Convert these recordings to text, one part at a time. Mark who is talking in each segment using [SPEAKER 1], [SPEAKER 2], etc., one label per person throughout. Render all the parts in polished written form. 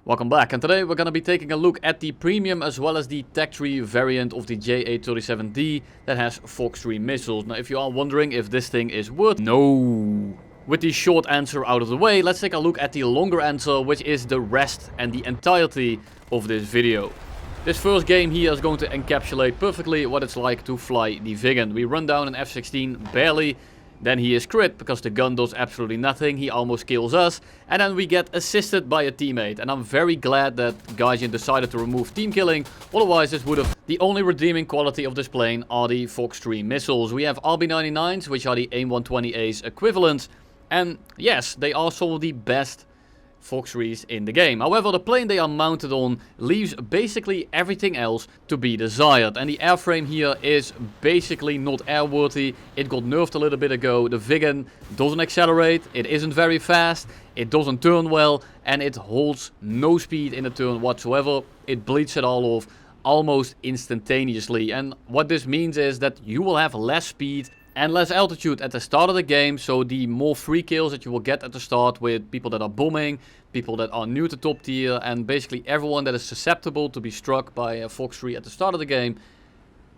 [SPEAKER 1] Welcome back, and today we're going to be taking a look at the premium as well as the tech tree variant of the JA37D that has Fox 3 missiles. Now if you are wondering if this thing is worth no. With the short answer out of the way, let's take a look at the longer answer, which is the rest and the entirety of this video. This first game here is going to encapsulate perfectly what it's like to fly the Viggen. We run down an F-16 barely. Then he is crit because the gun does absolutely nothing, he almost kills us, and then we get assisted by a teammate. And I'm very glad that Gaijin decided to remove team killing, otherwise this would have... The only redeeming quality of this plane are the Fox 3 missiles. We have RB99s, which are the AIM-120 A's equivalents, and yes, they are some of the best Fox 3s in the game. However, the plane they are mounted on leaves basically everything else to be desired. And the airframe here is basically not airworthy. It got nerfed a little bit ago. The Viggen doesn't accelerate, it isn't very fast, it doesn't turn well, and it holds no speed in a turn whatsoever. It bleeds it all off almost instantaneously. And what this means is that you will have less speed and less altitude at the start of the game, so the more free kills that you will get at the start with people that are bombing, people that are new to top tier, and basically everyone that is susceptible to be struck by a Fox 3 at the start of the game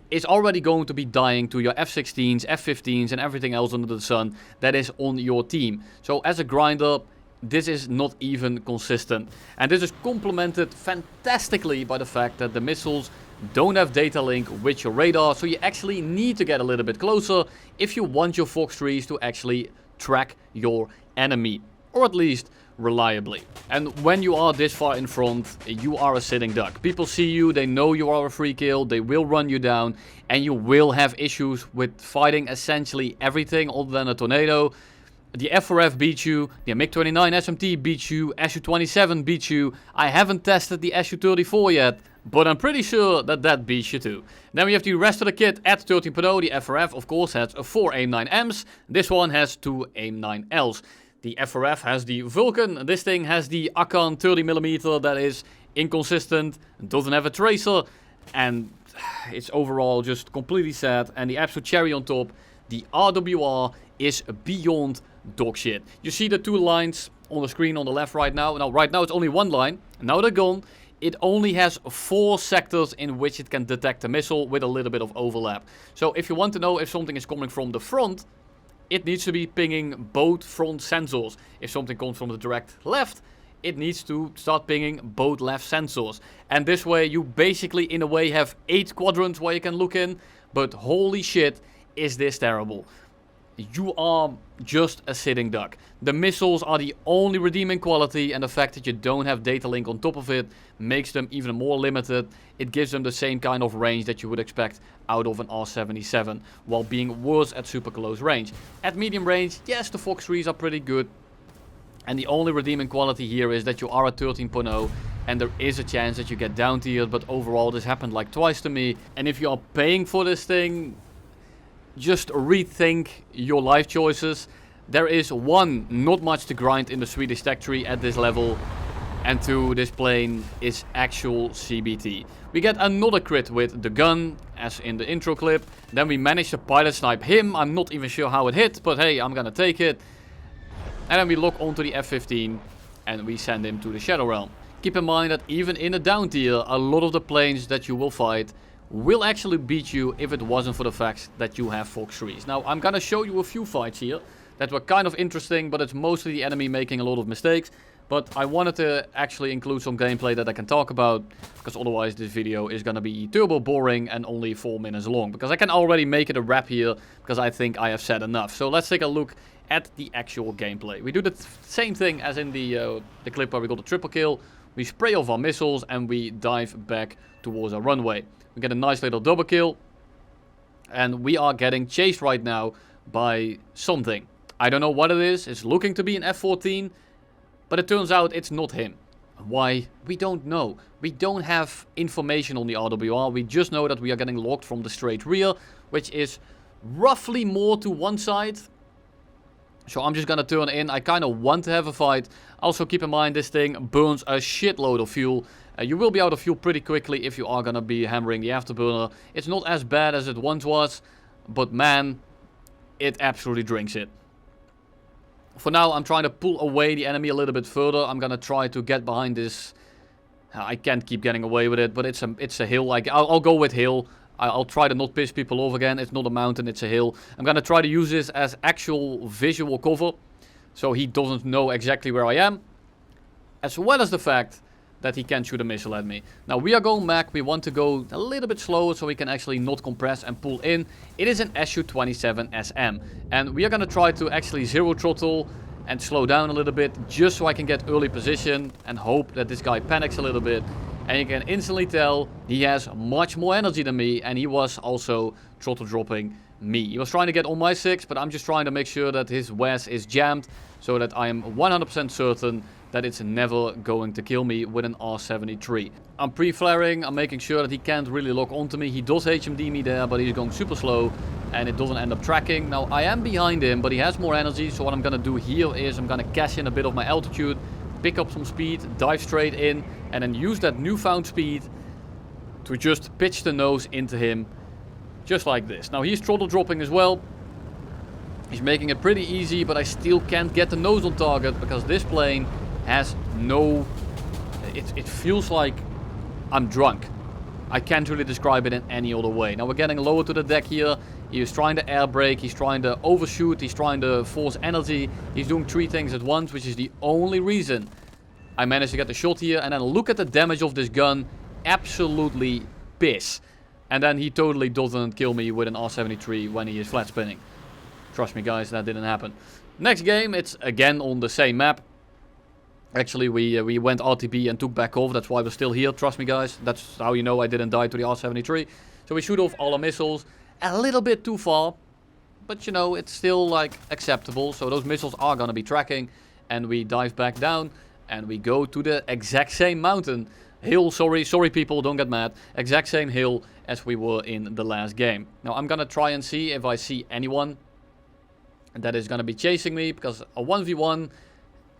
[SPEAKER 1] is already going to be dying to your F-16s, F-15s and everything else under the sun that is on your team. So as a grinder, this is not even consistent. And this is complemented fantastically by the fact that the missiles don't have data link with your radar, so you actually need to get a little bit closer if you want your Fox 3s to actually track your enemy, or at least reliably. And when you are this far in front, you are a sitting duck. People see you, they know you are a free kill, they will run you down, and you will have issues with fighting essentially everything other than a tornado. The F-4F beats you, the MiG-29 SMT beats you, Su-27 beats you. I haven't tested the Su-34 yet, but I'm pretty sure that that beats you too. Then we have the rest of the kit at 13.0. The F-4F of course has 4 AIM-9Ms, this one has 2 AIM-9Ls. The F-4F has the Vulcan, this thing has the Akan 30mm that is inconsistent, doesn't have a tracer, and it's overall just completely sad. And the absolute cherry on top, the RWR is beyond dog shit. You see the two lines on the screen on the left right now. Now right now it's only one line, now they're gone. It only has 4 sectors in which it can detect a missile with a little bit of overlap. So if you want to know if something is coming from the front, it needs to be pinging both front sensors. If something comes from the direct left, it needs to start pinging both left sensors. And this way you basically in a way have 8 quadrants where you can look in, but holy shit, is this terrible. You are just a sitting duck. The missiles are the only redeeming quality, and the fact that you don't have data link on top of it makes them even more limited. It gives them the same kind of range that you would expect out of an R77, while being worse at super close range. At medium range, yes, the Fox 3s are pretty good, and the only redeeming quality here is that you are at 13.0, and there is a chance that you get down tiered, but overall this happened like twice to me. And if you are paying for this thing, just rethink your life choices. There is 1, not much to grind in the Swedish tech tree at this level, and 2, this plane is actual CBT. We get another crit with the gun, as in the intro clip. Then we manage to pilot snipe him. I'm not even sure how it hit, but hey, I'm gonna take it. And then we lock onto the F-15 and we send him to the Shadow Realm. Keep in mind that even in a down tier, a lot of the planes that you will fight will actually beat you if it wasn't for the fact that you have Fox 3s. Now, I'm gonna show you a few fights here that were kind of interesting, but it's mostly the enemy making a lot of mistakes. But I wanted to actually include some gameplay that I can talk about, because otherwise this video is gonna be turbo boring and only 4 minutes long. Because I can already make it a wrap here, because I think I have said enough. So let's take a look at the actual gameplay. We do the same thing as in the clip where we got a triple kill. We spray off our missiles and we dive back towards our runway. We get a nice little double kill, and we are getting chased right now by something. I don't know what it is. It's looking to be an F-14, but it turns out it's not him. Why? We don't know. We don't have information on the RWR. We just know that we are getting locked from the straight rear, which is roughly more to one side. So I'm just gonna turn in. I kind of want to have a fight. Also keep in mind this thing burns a shitload of fuel. You will be out of fuel pretty quickly if you are gonna be hammering the afterburner. It's not as bad as it once was, but man, it absolutely drinks it. For now, I'm trying to pull away the enemy a little bit further. I'm gonna try to get behind this I can't keep getting away with it, but it's a hill. Like, I'll go with hill. I'll try to not piss people off again. It's not a mountain, it's a hill. I'm gonna try to use this as actual visual cover, so he doesn't know exactly where I am, as well as the fact that he can shoot a missile at me. Now, we are going back. We want to go a little bit slower so we can actually not compress and pull in. It is an Su-27SM, and we are gonna try to actually zero throttle and slow down a little bit, just so I can get early position and hope that this guy panics a little bit. And you can instantly tell he has much more energy than me, and he was also throttle dropping me. He was trying to get on my 6, but I'm just trying to make sure that his WES is jammed, so that I am 100% certain that it's never going to kill me with an R73. I'm pre-flaring, I'm making sure that he can't really lock onto me. He does HMD me there, but he's going super slow, and it doesn't end up tracking. Now, I am behind him, but he has more energy, so what I'm gonna do here is I'm gonna cash in a bit of my altitude, pick up some speed, dive straight in, and then use that newfound speed to just pitch the nose into him, just like this. Now, he's throttle dropping as well. He's making it pretty easy, but I still can't get the nose on target because this plane has no... It feels like I'm drunk. I can't really describe it in any other way. Now, we're getting lower to the deck here. He is trying to air brake, he's trying to overshoot, he's trying to force energy. He's doing 3 things at once, which is the only reason I managed to get the shot here. And then look at the damage of this gun. Absolutely piss. And then he totally doesn't kill me with an R73 when he is flat spinning. Trust me, guys, that didn't happen. Next game, it's again on the same map. Actually, we went RTB and took back off. That's why we're still here. Trust me, guys. That's how you know I didn't die to the R73. So we shoot off all our missiles. A little bit too far. But, you know, it's still, like, acceptable. So those missiles are going to be tracking. And we dive back down. And we go to the exact same mountain. Hill, sorry people, don't get mad. Exact same hill as we were in the last game. Now, I'm going to try and see if I see anyone that is going to be chasing me. Because a 1v1...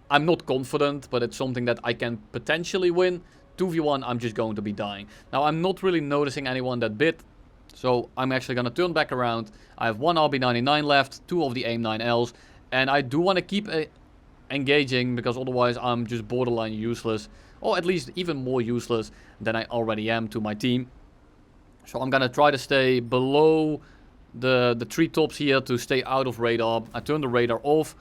[SPEAKER 1] I'm not confident, but it's something that I can potentially win. 2v1, I'm just going to be dying. Now, I'm not really noticing anyone that bit, so I'm actually going to turn back around. I have 1 RB99 left, 2 of the AIM-9Ls, and I do want to keep engaging, because otherwise I'm just borderline useless, or at least even more useless than I already am to my team. So I'm going to try to stay below the treetops here to stay out of radar. I turn the radar off.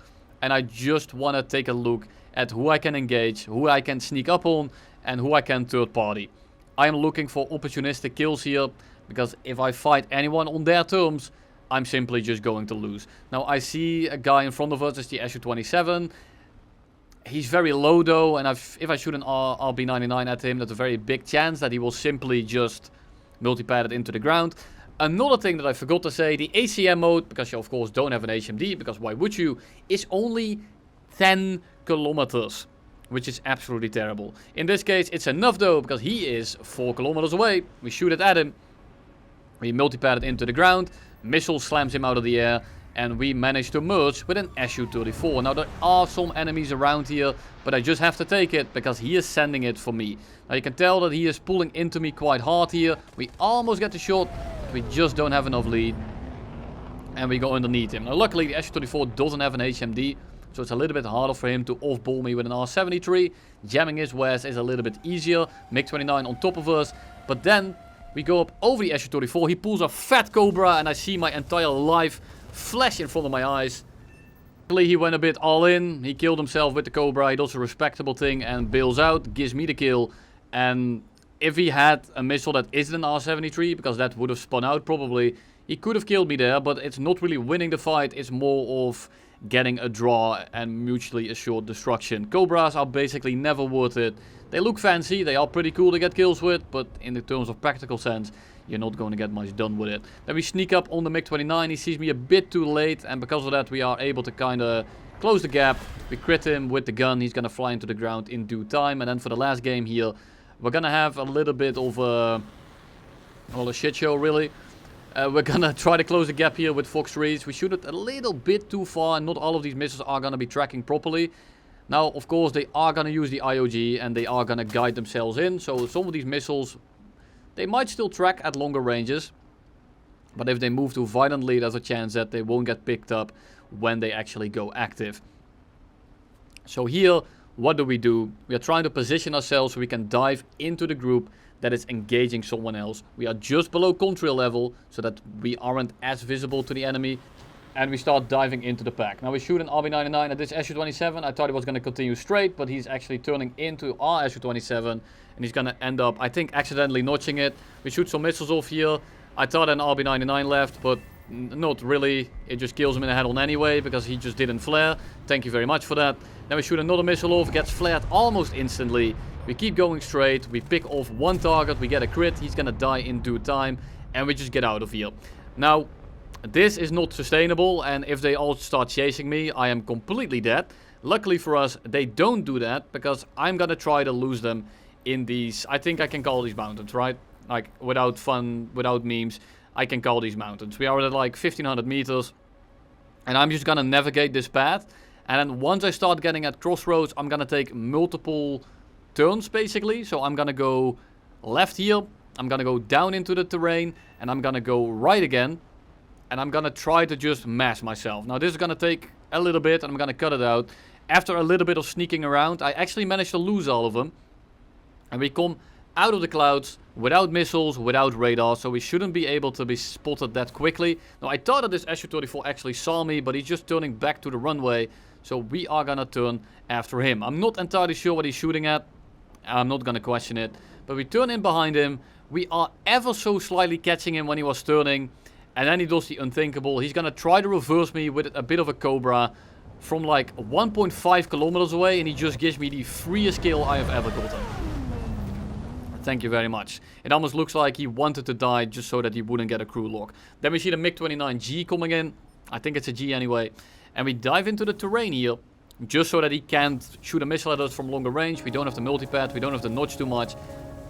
[SPEAKER 1] And I just want to take a look at who I can engage, who I can sneak up on, and who I can third party. I am looking for opportunistic kills here, because if I fight anyone on their terms, I'm simply just going to lose. Now, I see a guy in front of us, it's the Su-27. He's very low though, and if I shoot an RB99 at him, that's a very big chance that he will simply just multi-pad it into the ground. Another thing that I forgot to say, the ACM mode, because you of course don't have an HMD, because why would you, is only 10 kilometers, which is absolutely terrible. In this case, it's enough though, because he is 4 kilometers away. We shoot it at him, we multi-pad it into the ground, missile slams him out of the air, and we manage to merge with an Su-34. Now, there are some enemies around here, but I just have to take it because he is sending it for me. Now, you can tell that he is pulling into me quite hard here. We almost get the shot, but we just don't have enough lead. And we go underneath him. Now, luckily, the Su-34 doesn't have an HMD, so it's a little bit harder for him to off-ball me with an R73. Jamming his WES is a little bit easier. MiG-29 on top of us. But then, we go up over the Su-34. He pulls a fat Cobra, and I see my entire life flash in front of my eyes. He went a bit all in. He killed himself with the Cobra. He does a respectable thing and bails out. Gives me the kill. And if he had a missile that isn't an R73, because that would have spun out probably, he could have killed me there. But it's not really winning the fight. It's more of getting a draw and mutually assured destruction. Cobras are basically never worth it. They look fancy. They are pretty cool to get kills with. But in the terms of practical sense, you're not going to get much done with it. Then we sneak up on the MiG-29. He sees me a bit too late, and because of that we are able to kind of close the gap. We crit him with the gun. He's going to fly into the ground in due time. And then for the last game here, we're going to have a little bit of a shit show, really. We're going to try to close the gap here with Fox 3s. We shoot it a little bit too far, and not all of these missiles are going to be tracking properly. Now, of course, they are going to use the IOG, and they are going to guide themselves in. So some of these missiles, they might still track at longer ranges, but if they move too violently, there's a chance that they won't get picked up when they actually go active. So here, what do? We are trying to position ourselves so we can dive into the group that is engaging someone else. We are just below contrail level so that we aren't as visible to the enemy. And we start diving into the pack. Now we shoot an RB99 at this Su-27. I thought he was going to continue straight, but he's actually turning into our Su-27. And he's going to end up, I think, accidentally notching it. We shoot some missiles off here. I thought an RB99 left, but not really. It just kills him in the head on anyway, because he just didn't flare. Thank you very much for that. Then we shoot another missile off, gets flared almost instantly. We keep going straight, we pick off one target, we get a crit, he's gonna die in due time, and we just get out of here. Now, this is not sustainable, and if they all start chasing me, I am completely dead. Luckily for us, they don't do that, because I'm gonna try to lose them in these, I think I can call these mountains, right? Like, without fun, without memes, I can call these mountains. We are at like 1500 meters, and I'm just gonna navigate this path. And then once I start getting at crossroads, I'm gonna take multiple turns, basically. So I'm gonna go left here, I'm gonna go down into the terrain, and I'm gonna go right again. And I'm gonna try to just mash myself. Now this is gonna take a little bit, and I'm gonna cut it out. After a little bit of sneaking around, I actually managed to lose all of them. And we come out of the clouds, without missiles, without radar, so we shouldn't be able to be spotted that quickly. Now I thought that this Su-34 actually saw me, but he's just turning back to the runway, so we are gonna turn after him. I'm not entirely sure what he's shooting at, I'm not gonna question it, but we turn in behind him. We are ever so slightly catching him when he was turning, and then he does the unthinkable. He's gonna try to reverse me with a bit of a Cobra from like 1.5 kilometers away, and he just gives me the freest kill I have ever gotten. Thank you very much. It almost looks like he wanted to die just so that he wouldn't get a crew lock. Then we see the MiG-29G coming in. I think it's a G anyway. And we dive into the terrain here, just so that he can't shoot a missile at us from longer range. We don't have the multipad, we don't have to notch too much.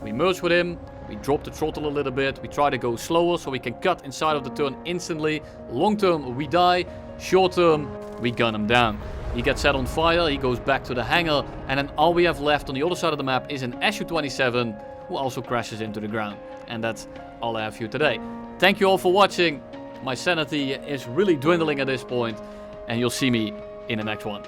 [SPEAKER 1] We merge with him, we drop the throttle a little bit. We try to go slower so we can cut inside of the turn instantly. Long term, we die. Short term, we gun him down. He gets set on fire, he goes back to the hangar. And then all we have left on the other side of the map is an Su-27, who also crashes into the ground. And that's all I have for you today. Thank you all for watching. My sanity is really dwindling at this point, and you'll see me in the next one.